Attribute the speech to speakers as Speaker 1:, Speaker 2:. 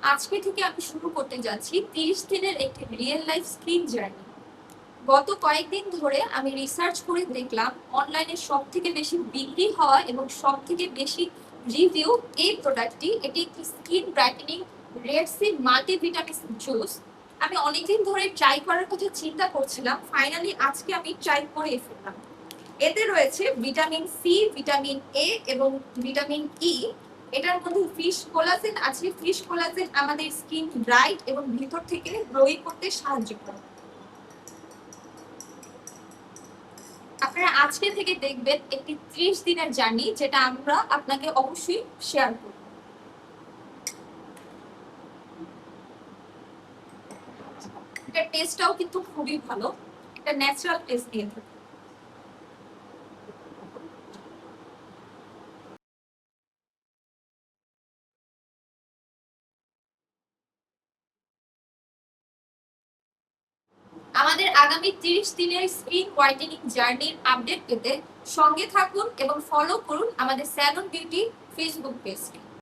Speaker 1: আজকে থেকে আমি শুরু করতে যাচ্ছি 30 দিনের একটি রিয়েল লাইফ স্কিন জার্নি। গত কয়েকদিন ধরে আমি রিসার্চ করে দেখলাম অনলাইনে সব থেকে বেশি বিক্রি হওয়া এবং সব থেকে বেশি রিভিউ এই প্রোডাক্টটি। এটি একটি skin brightening red C multivitamin juice. আমি অনেকদিন ধরে ট্রাই করার কথা চিন্তা করছিলাম, ফাইনালি আজকে আমি ট্রাই করে ফেললাম। এতে রয়েছে ভিটামিন সি, ভিটামিন এ এবং ভিটামিন ই। এটার মধ্যে ফিশ কোলাজেন আছে। ফিশ কোলাজেন আমাদের স্কিন ব্রাইট এবং ভিতর থেকে গ্লোয়িং করতে সাহায্য করে। আপনারা আজকে থেকে দেখবেন একটি 30 দিনের জার্নি, যেটা আমরা আপনাকে অবশ্যই শেয়ার করব। এটার টেস্টটাও কিন্তু খুবই ভালো, এটা ন্যাচারাল টেস্ট দিয়ে থাকে। আমাদের আগামী 30 দিনের স্কিন হোয়াইটেনিং জার্নির আপডেট পেতে সঙ্গে থাকুন এবং ফলো করুন আমাদের স্যালন বিউটি ফেসবুক পেজটি।